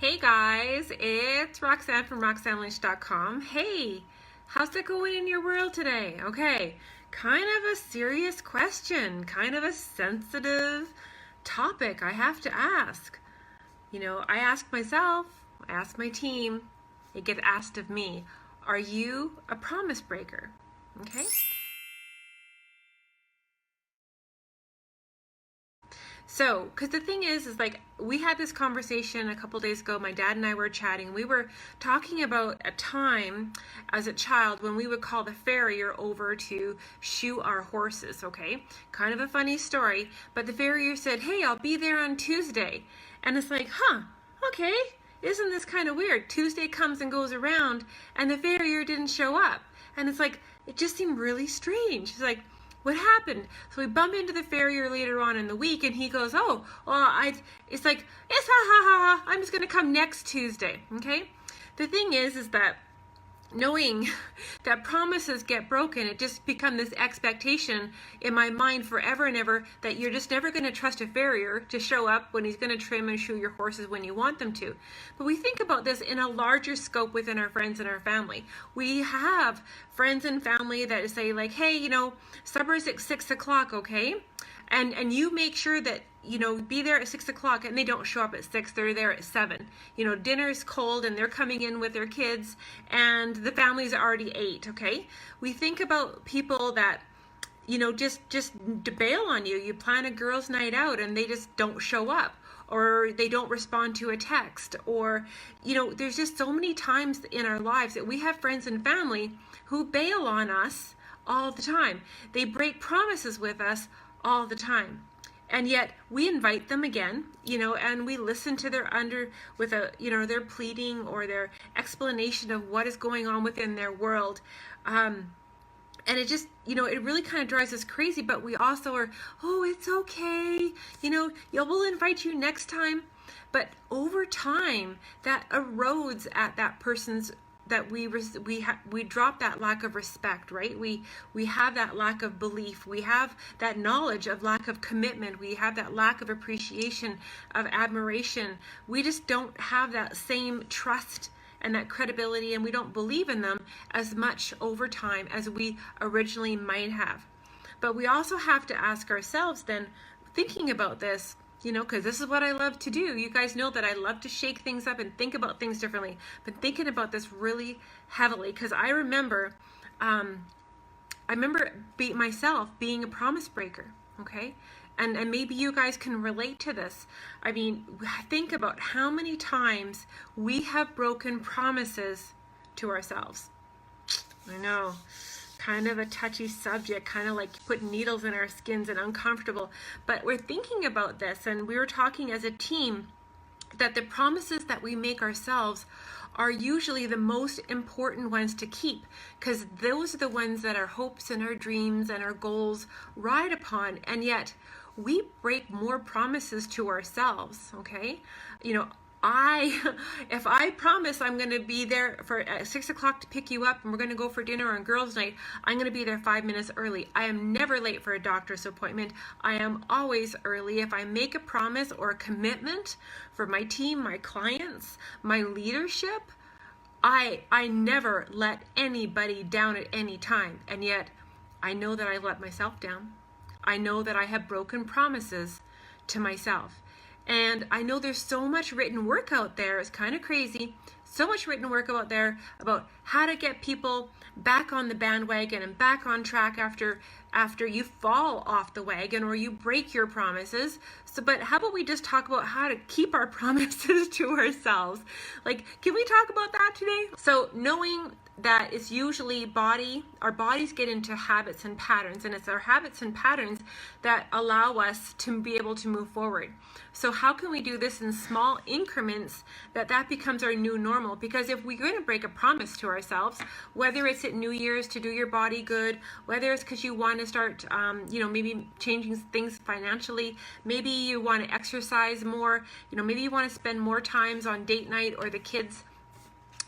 Hey guys, it's Roxanne from RoxanneLynch.com. Hey, how's it going in your world today? Okay, kind of a serious question, kind of a sensitive topic I have to ask. I ask myself, I ask my team, it gets asked of me, are you a promise breaker? Okay? So, because the thing is like, we had this conversation a couple days ago. My dad and I were chatting. We were talking about a time as a child when we would call the farrier over to shoe our horses, okay? Kind of a funny story, but the farrier said, hey, I'll be there on Tuesday. And it's like, okay, isn't this kind of weird? Tuesday comes and goes around, and the farrier didn't show up. And it's like, it just seemed really strange. It's like, what happened? So we bump into the farrier later on in the week, and he goes, oh, well, it's like, it's ha, I'm just going to come next Tuesday, okay? The thing is that knowing that promises get broken, it just become this expectation in my mind forever and ever that you're just never going to trust a farrier to show up when he's going to trim and shoe your horses when you want them to. But we think about this in a larger scope within our friends and our family. We have friends and family that say like, hey, supper's at 6 o'clock, okay? And you make sure that, be there at 6 o'clock, and they don't show up at 6, they're there at 7. Dinner's cold and they're coming in with their kids and the family's already 8, okay? We think about people that, just bail on you. You plan a girls' night out and they just don't show up, or they don't respond to a text, or, there's just so many times in our lives that we have friends and family who bail on us all the time. They break promises with us all the time. And yet we invite them again, and we listen to their their pleading or their explanation of what is going on within their world. And it just, it really kind of drives us crazy, but we also are, oh, it's okay. We'll invite you next time. But over time, that erodes at that person's that we drop that lack of respect, right? We have that lack of belief. We have that knowledge of lack of commitment. We have that lack of appreciation, of admiration. We just don't have that same trust and that credibility, and we don't believe in them as much over time as we originally might have. But we also have to ask ourselves then, thinking about this, because this is what I love to do. You guys know that I love to shake things up and think about things differently. Been thinking about this really heavily because I remember myself being a promise breaker, okay? And maybe you guys can relate to this. I mean, think about how many times we have broken promises to ourselves. I know. Kind of a touchy subject, kind of like putting needles in our skins and uncomfortable. But we're thinking about this, and we were talking as a team that the promises that we make ourselves are usually the most important ones to keep, because those are the ones that our hopes and our dreams and our goals ride upon. And yet we break more promises to ourselves, okay? If I promise I'm going to be there at 6 o'clock to pick you up and we're going to go for dinner on girls' night, I'm going to be there 5 minutes early. I am never late for a doctor's appointment. I am always early. If I make a promise or a commitment for my team, my clients, my leadership, I never let anybody down at any time. And yet I know that I let myself down. I know that I have broken promises to myself. And I know there's so much written work out there. It's kind of crazy. So much written work out there about how to get people back on the bandwagon and back on track after you fall off the wagon or you break your promises. But how about we just talk about how to keep our promises to ourselves? Like, can we talk about that today? So knowing that it's usually our bodies get into habits and patterns, and it's our habits and patterns that allow us to be able to move forward. So how can we do this in small increments that becomes our new normal? Because if we're going to break a promise to ourselves, whether it's at New Year's to do your body good, whether it's because you want to start, maybe changing things financially, maybe you want to exercise more, maybe you want to spend more times on date night or the kids.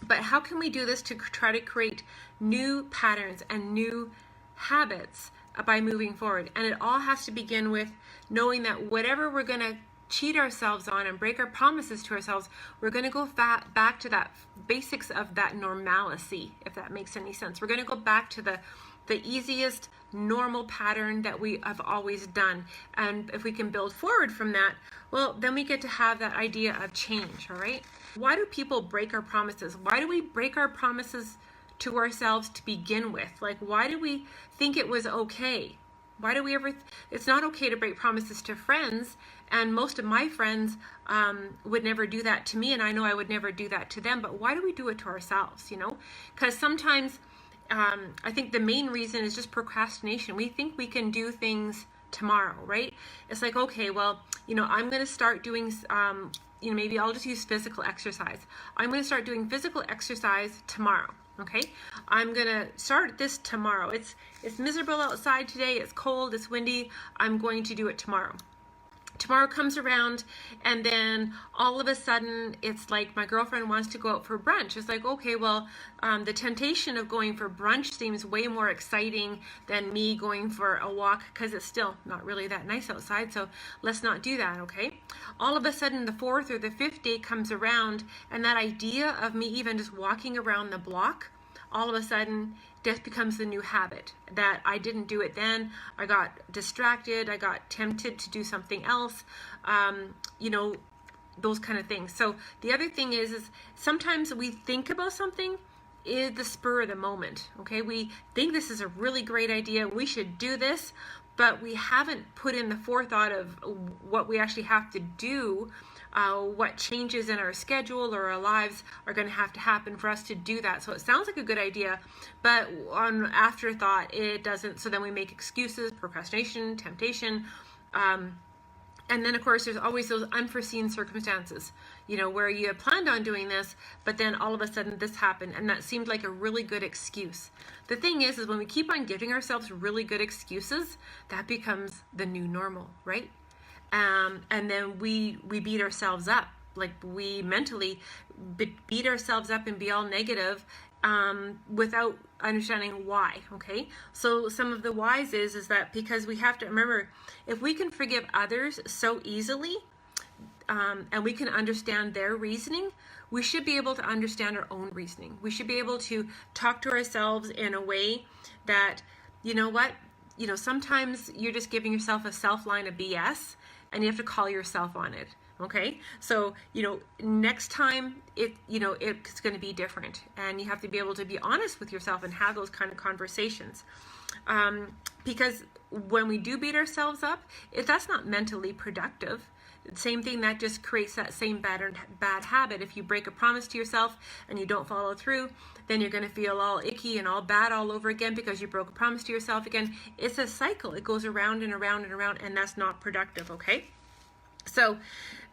But how can we do this to try to create new patterns and new habits by moving forward? And it all has to begin with knowing that whatever we're going to cheat ourselves on and break our promises to ourselves, we're going to go back to that basics of that normalcy, if that makes any sense. We're going to go back to the easiest normal pattern that we have always done. And if we can build forward from that, well, then we get to have that idea of change, all right? Why do people break our promises? Why do we break our promises to ourselves to begin with? Like, why do we think it was okay? Why do we ever, it's not okay to break promises to friends, and most of my friends would never do that to me, and I know I would never do that to them, but why do we do it to ourselves, you know? Because sometimes I think the main reason is just procrastination. We think we can do things tomorrow, right? It's like, okay, well, you know, I'm going to start doing, you know, maybe I'll just use physical exercise. I'm going to start doing physical exercise tomorrow. Okay, I'm gonna start this tomorrow. It's miserable outside today. It's cold. It's windy. I'm going to do it tomorrow. Tomorrow comes around, and then all of a sudden, it's like my girlfriend wants to go out for brunch. It's like, okay, well, the temptation of going for brunch seems way more exciting than me going for a walk, because it's still not really that nice outside, so let's not do that, okay? All of a sudden, the 4th or the 5th day comes around, and that idea of me even just walking around the block, all of a sudden, just becomes the new habit, that I didn't do it then. I got distracted. I got tempted to do something else, you know, those kind of things. So the other thing is sometimes we think about something is the spur of the moment. Okay, we think this is a really great idea. We should do this, but we haven't put in the forethought of what we actually have to do. What changes in our schedule or our lives are going to have to happen for us to do that. So it sounds like a good idea, but on afterthought, it doesn't. So then we make excuses, procrastination, temptation. And then, of course, there's always those unforeseen circumstances, you know, where you had planned on doing this, but then all of a sudden this happened, and that seemed like a really good excuse. The thing is when we keep on giving ourselves really good excuses, that becomes the new normal, right? And then we beat ourselves up, like we mentally beat ourselves up and be all negative without understanding why. Okay, so some of the whys is that because we have to remember, if we can forgive others so easily and we can understand their reasoning, we should be able to understand our own reasoning. We should be able to talk to ourselves in a way that, you know what, you know, sometimes you're just giving yourself a self-line of BS, and you have to call yourself on it. Okay, so you know, next time it's going to be different, and you have to be able to be honest with yourself and have those kind of conversations, because when we do beat ourselves up, that's not mentally productive. Same thing, that just creates that same bad habit. If you break a promise to yourself and you don't follow through, then you're going to feel all icky and all bad all over again because you broke a promise to yourself again. It's a cycle. It goes around and around and around, and that's not productive, okay? So,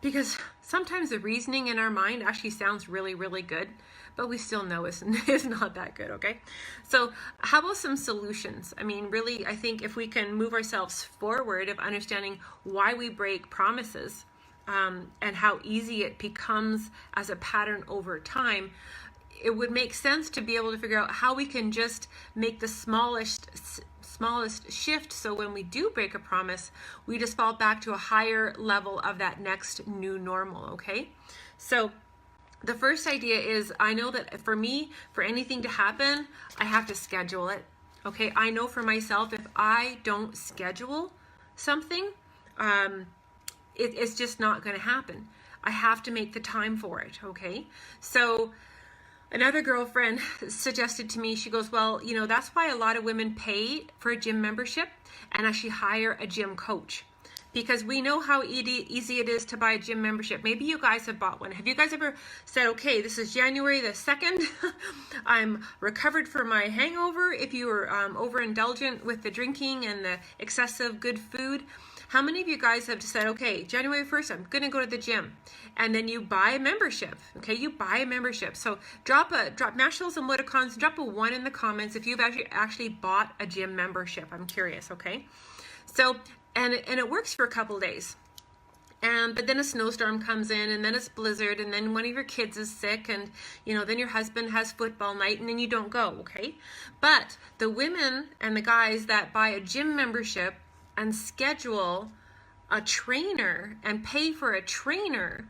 because sometimes the reasoning in our mind actually sounds really, really good, but we still know it's not that good, okay? So how about some solutions? I mean, really, I think if we can move ourselves forward of understanding why we break promises and how easy it becomes as a pattern over time, it would make sense to be able to figure out how we can just make the smallest shift, so when we do break a promise, we just fall back to a higher level of that next new normal, okay? So the first idea is, I know that for me, for anything to happen, I have to schedule it, okay? I know for myself, if I don't schedule something, it's just not going to happen. I have to make the time for it, okay? So another girlfriend suggested to me, she goes, well, you know, that's why a lot of women pay for a gym membership and actually hire a gym coach, because we know how easy it is to buy a gym membership. Maybe you guys have bought one. Have you guys ever said, okay, this is January the 2nd. I'm recovered from my hangover. If you were overindulgent with the drinking and the excessive good food, how many of you guys have said, okay, January 1st, I'm going to go to the gym, and then you buy a membership, okay? You buy a membership. So drop Nationals and Woodicons, drop a 1 in the comments if you've actually bought a gym membership. I'm curious, okay? So, and it works for a couple days. But then a snowstorm comes in, and then it's blizzard, and then one of your kids is sick, and you know, then your husband has football night, and then you don't go, okay? But the women and the guys that buy a gym membership and schedule a trainer and pay for a trainer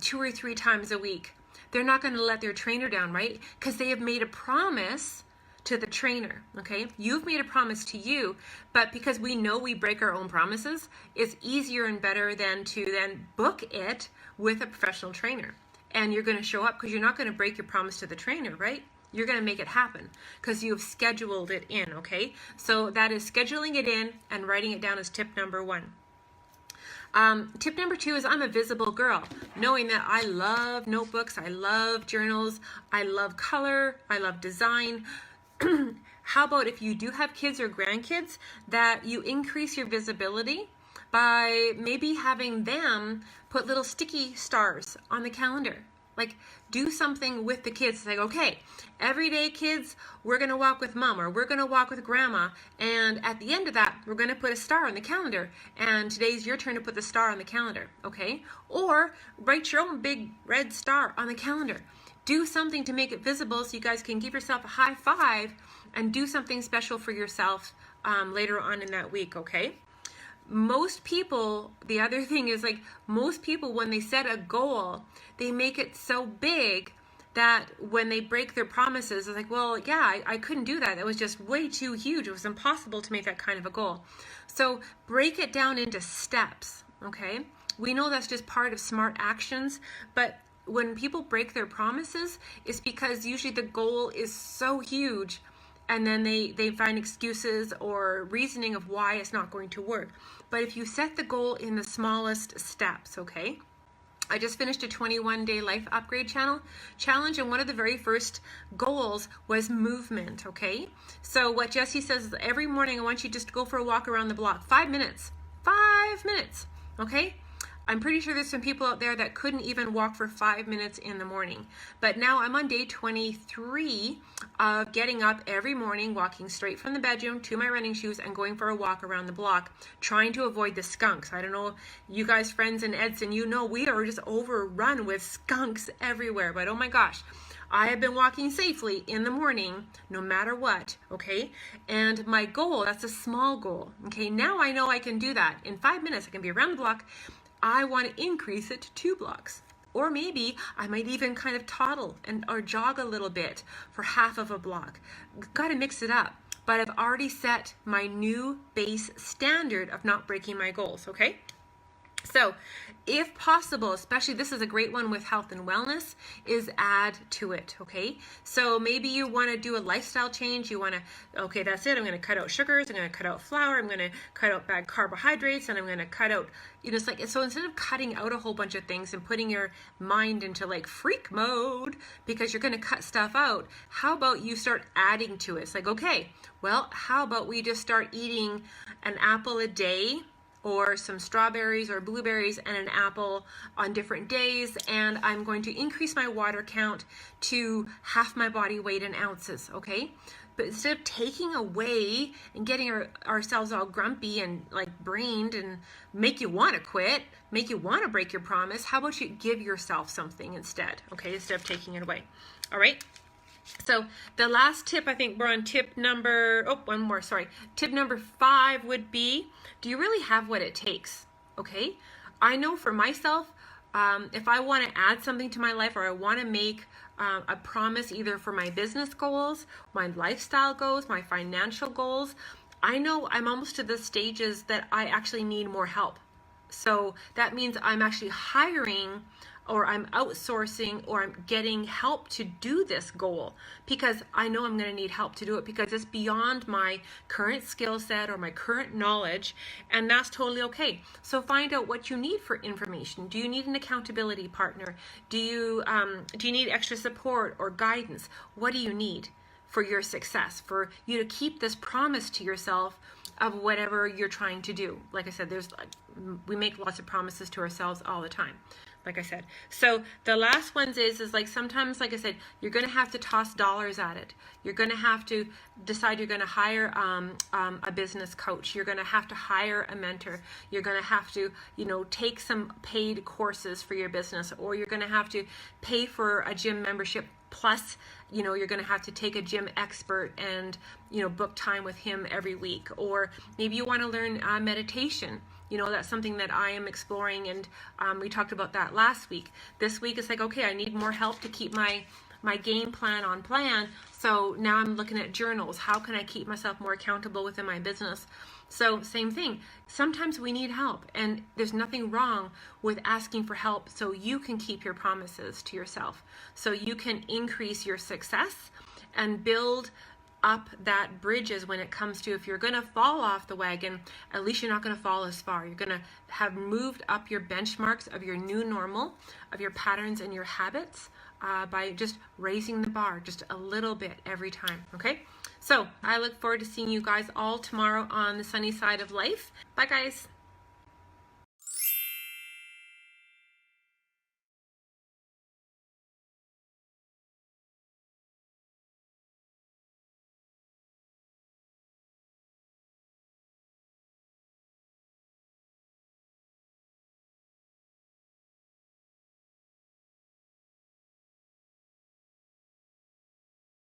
2 or 3 times a week, they're not going to let their trainer down, right? Because they have made a promise to the trainer, okay? You've made a promise to you, but because we know we break our own promises, it's easier and better than to then book it with a professional trainer. And you're going to show up because you're not going to break your promise to the trainer, right? You're going to make it happen because you've scheduled it in, okay? So that is scheduling it in and writing it down as tip number 1. Tip number 2 is I'm a visible girl, knowing that I love notebooks, I love journals, I love color, I love design. How about if you do have kids or grandkids, that you increase your visibility by maybe having them put little sticky stars on the calendar. Like, do something with the kids. It's like, okay, every day, kids, we're going to walk with mom, or we're going to walk with grandma. And at the end of that, we're going to put a star on the calendar. And today's your turn to put the star on the calendar, okay? Or write your own big red star on the calendar. Do something to make it visible so you guys can give yourself a high five and do something special for yourself later on in that week, okay? Most people, the other thing is, like, most people, when they set a goal, they make it so big that when they break their promises, it's like, well, yeah, I couldn't do that. That was just way too huge. It was impossible to make that kind of a goal. So break it down into steps, okay? We know that's just part of smart actions, but when people break their promises, it's because usually the goal is so huge, and then they find excuses or reasoning of why it's not going to work. But if you set the goal in the smallest steps, okay? I just finished a 21-day life upgrade challenge, and one of the very first goals was movement, okay? So what Jessie says is every morning I want you just to go for a walk around the block, 5 minutes, 5 minutes, okay? I'm pretty sure there's some people out there that couldn't even walk for 5 minutes in the morning. But now I'm on day 23 of getting up every morning, walking straight from the bedroom to my running shoes and going for a walk around the block, trying to avoid the skunks. I don't know, you guys, friends in Edson, you know we are just overrun with skunks everywhere. But oh my gosh, I have been walking safely in the morning, no matter what, okay? And my goal, that's a small goal, okay? Now I know I can do that. In 5 minutes, I can be around the block. I want to increase it to 2 blocks. Or maybe I might even kind of toddle or jog a little bit for half of a block. Got to mix it up. But I've already set my new base standard of not breaking my goals, okay? So if possible, especially this is a great one with health and wellness, is add to it, okay? So maybe you want to do a lifestyle change. You want to, okay, that's it. I'm going to cut out sugars. I'm going to cut out flour. I'm going to cut out bad carbohydrates, and I'm going to cut out, you know, it's like, so instead of cutting out a whole bunch of things and putting your mind into like freak mode because you're going to cut stuff out, how about you start adding to it? It's like, okay, well, how about we just start eating an apple a day, or some strawberries or blueberries and an apple on different days, and I'm going to increase my water count to half my body weight in ounces, okay? But instead of taking away and getting ourselves all grumpy and like brained and make you want to quit, make you want to break your promise, how about you give yourself something instead, okay, instead of taking it away, all right? So the last tip, I think we're on tip number, tip number 5 would be, do you really have what it takes? Okay, I know for myself, if I want to add something to my life, or I want to make a promise either for my business goals, my lifestyle goals, my financial goals, I know I'm almost to the stages that I actually need more help. So that means I'm actually hiring, or I'm outsourcing, or I'm getting help to do this goal, because I know I'm going to need help to do it, because it's beyond my current skill set or my current knowledge, and that's totally okay. So find out what you need for information. Do you need an accountability partner? Do you need extra support or guidance? What do you need for your success, for you to keep this promise to yourself of whatever you're trying to do? Like I said, we make lots of promises to ourselves all the time, like I said. So the last ones is like, sometimes, like I said, you're going to have to toss dollars at it. You're going to have to decide you're going to hire a business coach. You're going to have to hire a mentor. You're going to have to, you know, take some paid courses for your business, or you're going to have to pay for a gym membership. Plus, you know, you're going to have to take a gym expert and, you know, book time with him every week. Or maybe you want to learn meditation. That's something that I am exploring, and we talked about that last week. This week it's like, okay, I need more help to keep my game plan on plan. So now I'm looking at journals. How can I keep myself more accountable within my business? So same thing. Sometimes we need help, and there's nothing wrong with asking for help so you can keep your promises to yourself, so you can increase your success and build up that bridges when it comes to, if you're going to fall off the wagon, at least you're not going to fall as far. You're going to have moved up your benchmarks of your new normal, of your patterns and your habits, by just raising the bar just a little bit every time. Okay, so I look forward to seeing you guys all tomorrow on the sunny side of life. Bye guys.